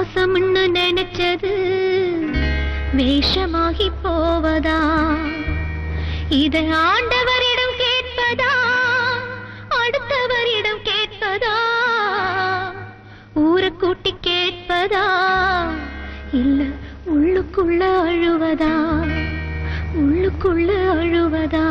பாசம்னு நினைச்சது வேஷமாகி போவதா? இதை ஆண்டவரிடம் கேட்பதா, அடுத்தவரிடம் கேட்பதா, ஊரை கூட்டி கேட்பதா, இல்ல உள்ளுக்குள்ள அழுவதா, உள்ளுக்குள்ள அழுவதா?